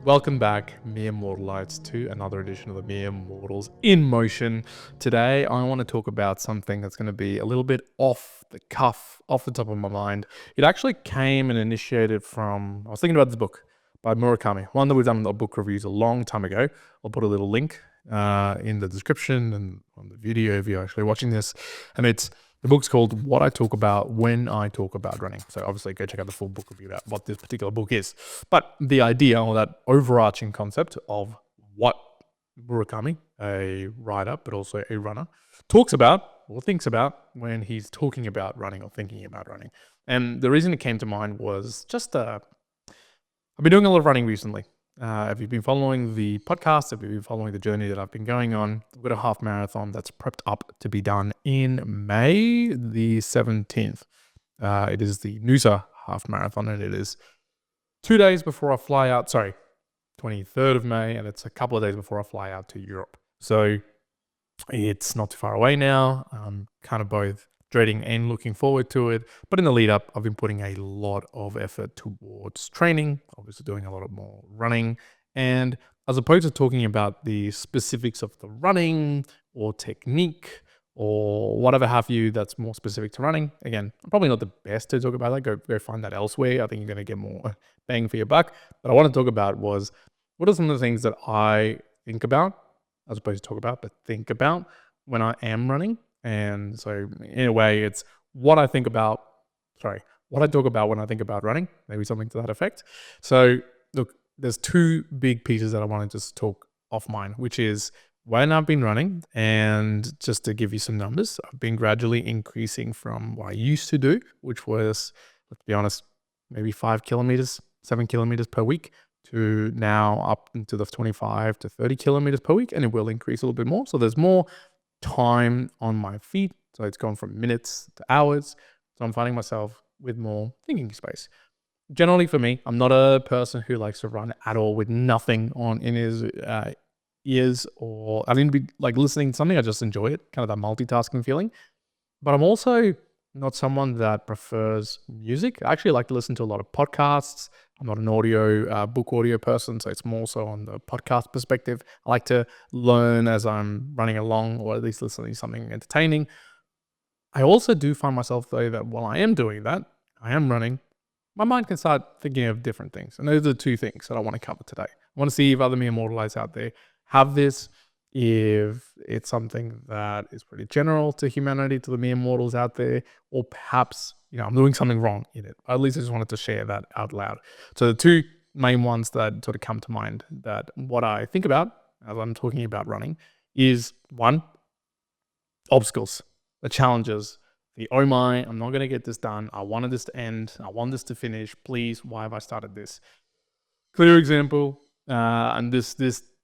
Welcome back, Mere Mortalites, to another edition of the Mere Mortals in Motion. Today, I want to talk about something that's going to be a little bit off the cuff, off the top of my mind. It actually came and initiated from, I was thinking about this book by Murakami, one that we've done book reviews a long time ago. I'll put a little link in the description and on the video if you're actually watching this. And the book's called What I Talk About When I Talk About Running. So obviously go check out the full book review about what this particular book is. But the idea, or that overarching concept of what Murakami, a writer but also a runner, talks about or thinks about when he's talking about running or thinking about running. And the reason it came to mind was just I've been doing a lot of running recently. If you've been following the podcast, if you've been following the journey that I've been going on, I've got a half marathon that's prepped up to be done in May the 17th. It is the Noosa half marathon, and it is 2 days before I fly out. Sorry, 23rd of May, and it's a couple of days before I fly out to Europe. So it's not too far away now. I'm kind of both dreading and looking forward to it. But in the lead up, I've been putting a lot of effort towards training, obviously doing a lot of more running. And as opposed to talking about the specifics of the running or technique or whatever have you that's more specific to running, again, I'm probably not the best to talk about that. Go find that elsewhere. I think you're going to get more bang for your buck. But I want to talk about was what are some of the things that I think about, as opposed to talk about, but think about when I am running. And so in a way, it's what I talk about when I think about running, maybe something to that effect. So look, there's two big pieces that I want to just talk off mine, which is when I've been running, and just to give you some numbers, I've been gradually increasing from what I used to do, which was, let's be honest, maybe 5 kilometers, 7 kilometers per week, to now up into the 25 to 30 kilometers per week, and it will increase a little bit more. So there's more time on my feet. So it's gone from minutes to hours. So I'm finding myself with more thinking space. Generally for me, I'm not a person who likes to run at all with nothing on in his ears, or I didn't be like listening to something. I just enjoy it, kind of that multitasking feeling. But I'm also not someone that prefers music. I actually like to listen to a lot of podcasts. I'm not an book audio person, so it's more so on the podcast perspective. I like to learn as I'm running along, or at least listening to something entertaining. I also do find myself, though, that while I am doing that, I am running, my mind can start thinking of different things. And those are the two things that I want to cover today. I want to see if other mere mortalites out there have this, if it's something that is pretty general to humanity, to the mere mortals out there, or perhaps, I'm doing something wrong in it. At least I just wanted to share that out loud. So the two main ones that sort of come to mind, that what I think about as I'm talking about running, is one, obstacles, the challenges, the oh my, I'm not going to get this done. I wanted this to end. I want this to finish. Please, why have I started this? Clear example, and this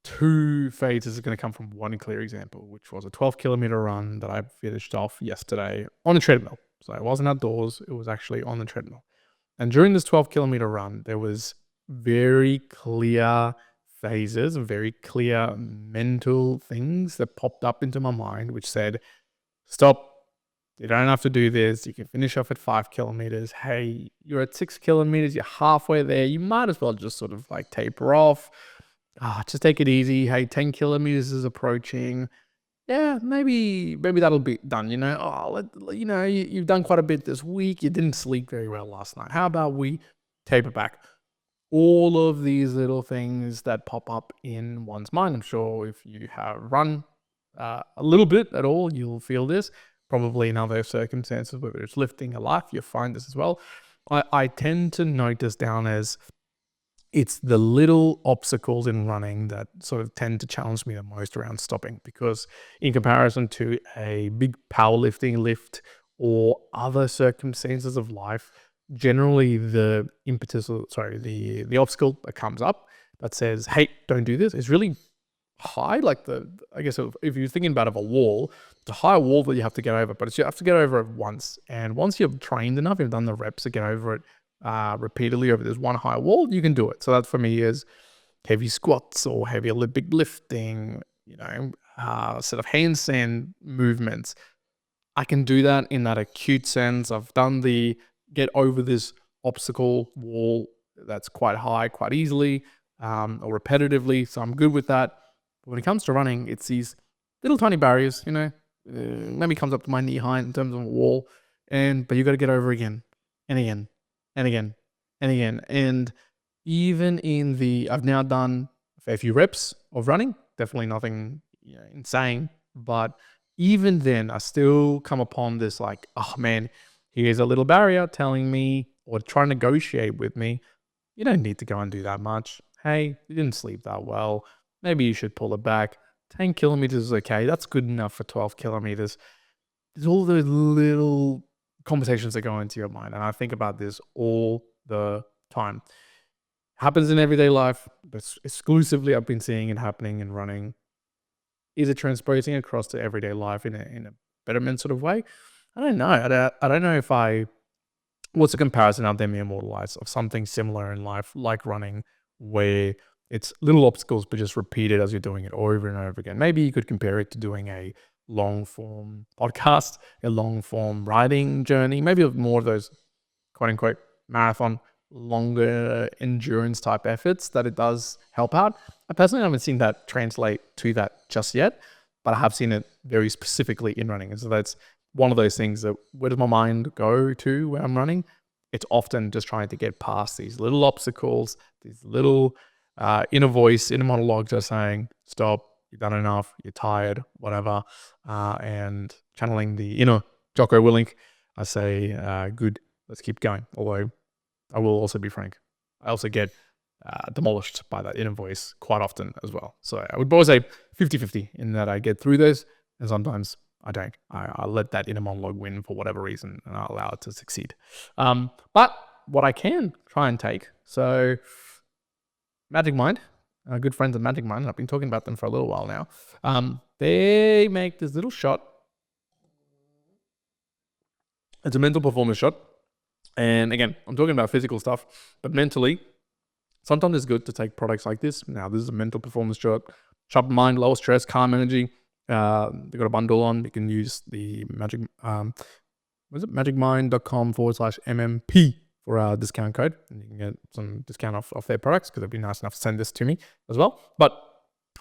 two phases is going to come from one clear example, which was a 12-kilometer run that I finished off yesterday on a treadmill. So it wasn't outdoors, it was actually on the treadmill. And during this 12-kilometer run, there was very clear phases, very clear mental things that popped up into my mind, which said, stop, you don't have to do this. You can finish off at 5 kilometers. Hey, you're at 6 kilometers, you're halfway there. You might as well just sort of like taper off. Just take it easy. Hey, 10 kilometers is approaching. Yeah, maybe that'll be done. You've done quite a bit this week. You didn't sleep very well last night. How about we taper back? All of these little things that pop up in one's mind. I'm sure if you have run a little bit at all, you'll feel this. Probably in other circumstances, whether it's lifting a life, you'll find this as well. I tend to note this down as it's the little obstacles in running that sort of tend to challenge me the most around stopping, because in comparison to a big powerlifting lift or other circumstances of life, generally the the obstacle that comes up that says, hey, don't do this, is really high. Like if you're thinking about a wall, it's a high wall that you have to get over, but you have to get over it once. And once you've trained enough, you've done the reps to get over it repeatedly over this one high wall, you can do it. So that for me is heavy squats or heavy Olympic lifting, set of handstand movements. I can do that in that acute sense. I've done the get over this obstacle wall that's quite high quite easily. or repetitively. So I'm good with that. But when it comes to running, it's these little tiny barriers, maybe comes up to my knee height in terms of a wall. But you got to get over again and again and again and again. And even I've now done a fair few reps of running, definitely nothing insane. But even then, I still come upon this like, oh man, here's a little barrier telling me or trying to negotiate with me. You don't need to go and do that much. Hey, you didn't sleep that well. Maybe you should pull it back. 10 kilometers is okay. That's good enough for 12 kilometers. There's all those little conversations that go into your mind. And I think about this all the time. Happens in everyday life, but exclusively I've been seeing it happening in running. Is it transposing across to everyday life in a betterment sort of way? I don't know. I don't know if what's a comparison out there, mere mortal eyes, of something similar in life, like running, where it's little obstacles, but just repeated as you're doing it over and over again. Maybe you could compare it to doing a long form podcast, a long form riding journey, maybe more of those quote unquote marathon, longer endurance type efforts that it does help out. I personally haven't seen that translate to that just yet, but I have seen it very specifically in running. And so that's one of those things that where does my mind go to when I'm running? It's often just trying to get past these little obstacles, these little inner voice, inner monologue just saying, stop, you've done enough, you're tired, whatever. And channeling the inner Jocko Willink, I say, good, let's keep going. Although I will also be frank, I also get demolished by that inner voice quite often as well. So I would always say 50-50 in that I get through those, and sometimes I don't. I let that inner monologue win for whatever reason, and I allow it to succeed. But what I can try and take, so Magic Mind, good friends of Magic Mind, and I've been talking about them for a little while now. They make this little shot. It's a mental performance shot. And again, I'm talking about physical stuff, but mentally, sometimes it's good to take products like this. Now, this is a mental performance shot. Sharpen mind, lower stress, calm energy. They've got a bundle on. You can use the magic, magicmind.com/MMP for our discount code. And you can get some discount off their products because they've been nice enough to send this to me as well. But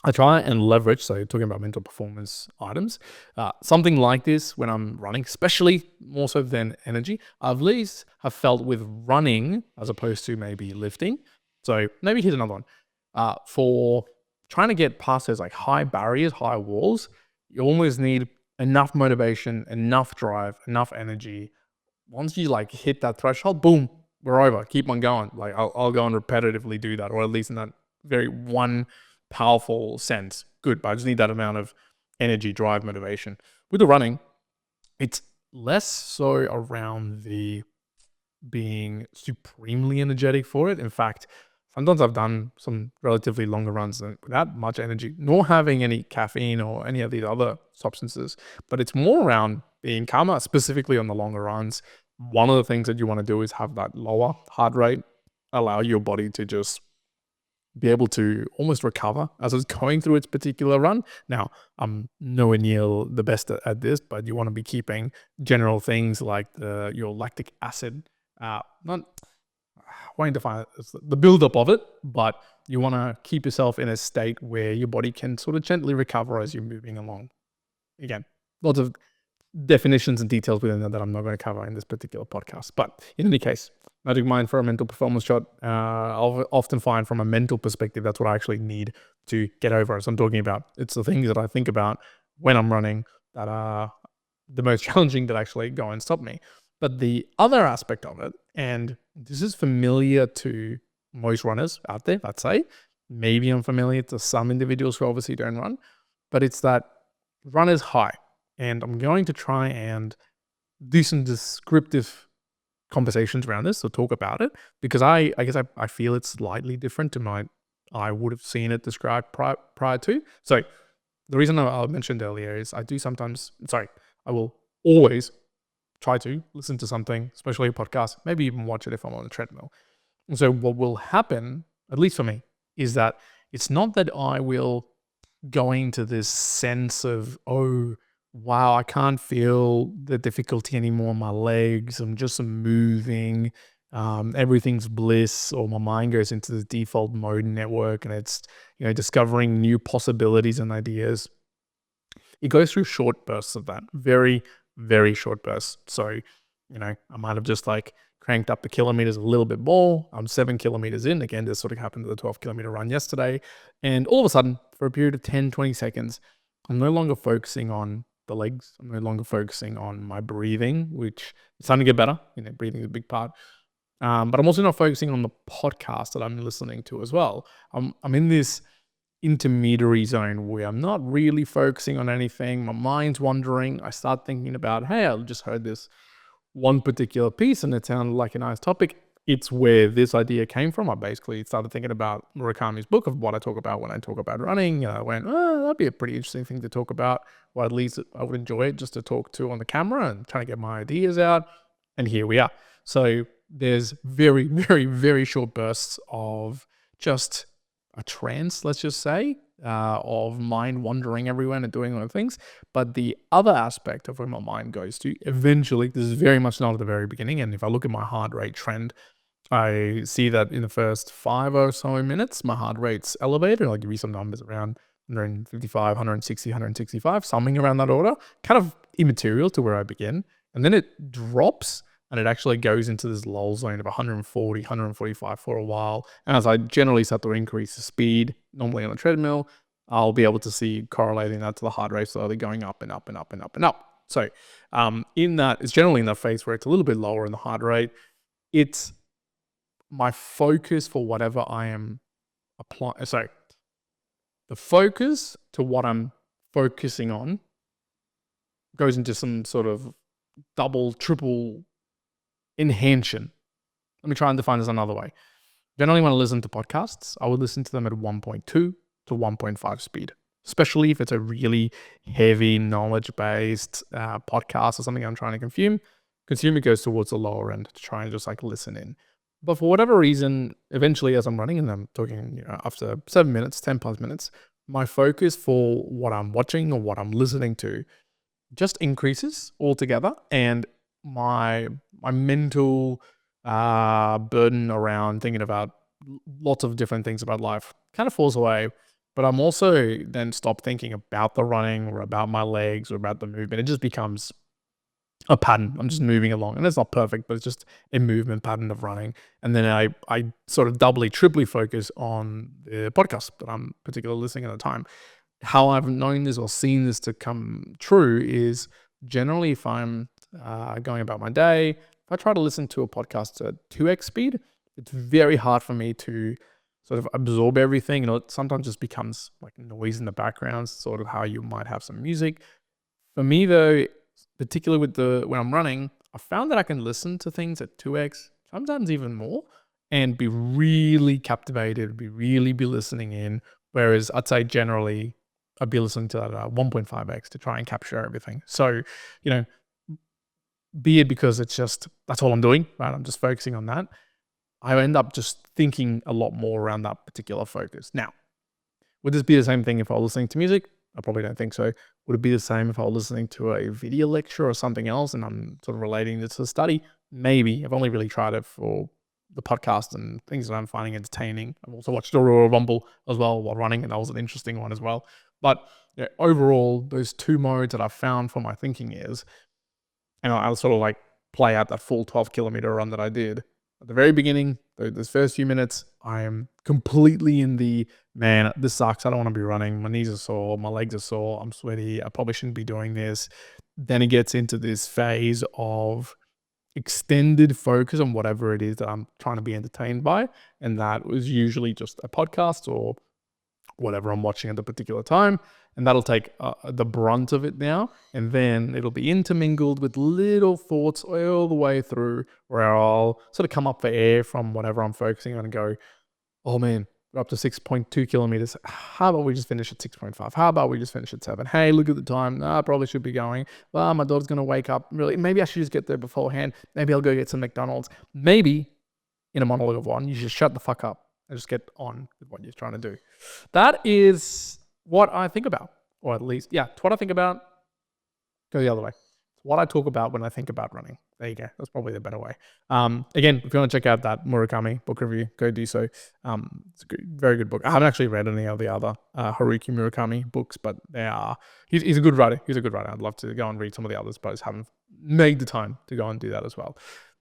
I try and leverage, so talking about mental performance items, something like this when I'm running, especially more so than energy, I at least have felt with running as opposed to maybe lifting. So maybe here's another one. For trying to get past those like high barriers, high walls, you almost need enough motivation, enough drive, enough energy. Once you like hit that threshold, boom, we're over. Keep on going. Like I'll go and repetitively do that, or at least in that very one powerful sense. Good, but I just need that amount of energy, drive, motivation. With the running, it's less so around the being supremely energetic for it. In fact, sometimes I've done some relatively longer runs without much energy, nor having any caffeine or any of these other substances, but it's more around being calmer, specifically on the longer runs. One of the things that you want to do is have that lower heart rate, allow your body to just be able to almost recover as it's going through its particular run. Now, I'm nowhere near the best at this, but you want to be keeping general things like your lactic acid, not wanting to find the buildup of it, but you want to keep yourself in a state where your body can sort of gently recover as you're moving along. Again, lots of definitions and details within that I'm not going to cover in this particular podcast. But in any case, Magic Mind for a mental performance shot, I'll often find from a mental perspective, that's what I actually need to get over. As I'm talking about, it's the things that I think about when I'm running that are the most challenging that actually go and stop me. But the other aspect of it, and this is familiar to most runners out there, let's say, maybe unfamiliar to some individuals who obviously don't run, but it's that runner's high. And I'm going to try and do some descriptive conversations around this or talk about it because I guess I feel it's slightly different to I would have seen it described prior to. So the reason I mentioned earlier is I will always try to listen to something, especially a podcast, maybe even watch it if I'm on a treadmill. And so what will happen, at least for me, is that it's not that I will go into this sense of, oh, wow, I can't feel the difficulty anymore in my legs. I'm just moving. everything's bliss, or my mind goes into the default mode network and it's, discovering new possibilities and ideas. It goes through short bursts of that, very, very short bursts. So, I might have just like cranked up the kilometers a little bit more. I'm 7 kilometers in. Again, this sort of happened to the 12-kilometer run yesterday. And all of a sudden, for a period of 10, 20 seconds, I'm no longer focusing on the legs. I'm no longer focusing on my breathing, which is starting to get better. Breathing is a big part. But I'm also not focusing on the podcast that I'm listening to as well. I'm in this intermediary zone where I'm not really focusing on anything. My mind's wandering. I start thinking about, hey, I just heard this one particular piece and it sounded like a nice topic. It's where this idea came from. I basically started thinking about Murakami's book of what I talk about when I talk about running. I went, oh, that'd be a pretty interesting thing to talk about. Or at least I would enjoy it just to talk to on the camera and trying to get my ideas out. And here we are. So there's very, very, very short bursts of just a trance, let's just say, of mind wandering everywhere and doing other things. But the other aspect of where my mind goes to eventually, this is very much not at the very beginning. And if I look at my heart rate trend, I see that in the first 5 or so minutes, my heart rate's elevated. I'll give you some numbers around 155, 160, 165, something around that order, kind of immaterial to where I begin. And then it drops and it actually goes into this lull zone of 140, 145 for a while. And as I generally start to increase the speed, normally on a treadmill, I'll be able to see correlating that to the heart rate slowly going up and up and up and up and up. So in that, it's generally in that phase where it's a little bit lower in the heart rate. It's my focus for whatever I am applying. So the focus to what I'm focusing on goes into some sort of double, triple enhancement. Let me try and define this another way. Generally, when I listen to podcasts, I would listen to them at 1.2 to 1.5 speed, especially if it's a really heavy knowledge-based podcast or something I'm trying to consume. It goes towards the lower end to try and just like listen in. But for whatever reason, eventually as I'm running and I'm talking, after 7 minutes, 10 plus minutes, my focus for what I'm watching or what I'm listening to just increases altogether. And my mental burden around thinking about lots of different things about life kind of falls away. But I'm also then stop thinking about the running or about my legs or about the movement. It just becomes a pattern. I'm just moving along, and it's not perfect, but it's just a movement pattern of running. And then I sort of doubly, triply focus on the podcast that I'm particularly listening at the time. How I've known this or seen this to come true is generally if I'm going about my day, if I try to listen to a podcast at 2x speed, it's very hard for me to sort of absorb everything. It sometimes just becomes like noise in the background, sort of how you might have some music. For me though, particularly when I'm running, I found that I can listen to things at 2x, sometimes even more, and be really captivated, be listening in. Whereas I'd say generally I'd be listening to that at 1.5x to try and capture everything. So, be it because it's just, that's all I'm doing, right? I'm just focusing on that. I end up just thinking a lot more around that particular focus. Now, would this be the same thing if I was listening to music? I probably don't think so. Would it be the same if I was listening to a video lecture or something else and I'm sort of relating this to the study? Maybe. I've only really tried it for the podcast and things that I'm finding entertaining. I've also watched the Royal Rumble as well while running, and that was an interesting one as well. But overall, those two modes that I've found for my thinking is, and I'll sort of like play out that full 12-kilometer run that I did. At the very beginning, those first few minutes, I am completely in the, man, this sucks. I don't want to be running. My knees are sore. My legs are sore. I'm sweaty. I probably shouldn't be doing this. Then it gets into this phase of extended focus on whatever it is that I'm trying to be entertained by. And that was usually just a podcast or whatever I'm watching at the particular time. And that'll take the brunt of it now. And then it'll be intermingled with little thoughts all the way through where I'll sort of come up for air from whatever I'm focusing on and go, oh man, we're up to 6.2 kilometers. How about we just finish at 6.5? How about we just finish at 7? Hey, look at the time. I probably should be going. Well, my daughter's going to wake up. Really, maybe I should just get there beforehand. Maybe I'll go get some McDonald's. Maybe in a monologue of one, you should shut the fuck up and just get on with what you're trying to do. That is what I think about, or at least, it's what I think about. Go the other way. It's what I talk about when I think about running. There you go. That's probably the better way. Again, if you want to check out that Murakami book review, go do so. It's a good, very good book. I haven't actually read any of the other Haruki Murakami books, but they are. He's a good writer. He's a good writer. I'd love to go and read some of the others, but I just haven't made the time to go and do that as well.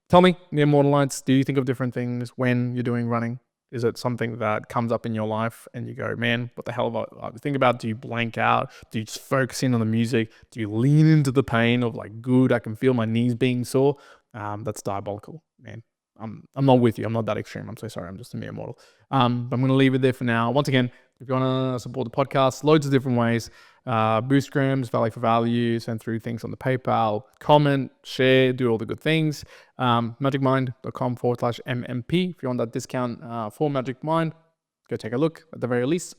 Tell me, near mortal lights, do you think of different things when you're doing running? Is it something that comes up in your life and you go, man, what the hell have I think about? Do you blank out? Do you just focus in on the music? Do you lean into the pain of like, good, I can feel my knees being sore? That's diabolical, man. I'm not with you. I'm not that extreme. I'm so sorry. I'm just a mere mortal. But I'm going to leave it there for now. Once again, if you want to support the podcast, loads of different ways. Boostgrams, Value for Value, send through things on the PayPal, comment, share, do all the good things. Magicmind.com/MMP. If you want that discount for Magic Mind, go take a look at the very least.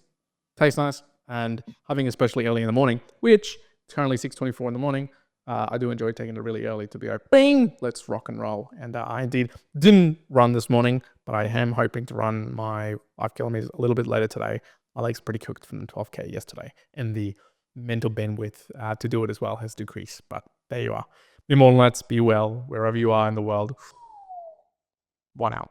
Tastes nice. And having especially early in the morning, which it's currently 6:24 in the morning, I do enjoy taking it really early to be like, bing, let's rock and roll. And I indeed didn't run this morning, but I am hoping to run my 5 kilometers a little bit later today. My legs pretty cooked from the 12K yesterday, and the mental bandwidth to do it as well has decreased. But there you are. Be more than let's be well wherever you are in the world. One out.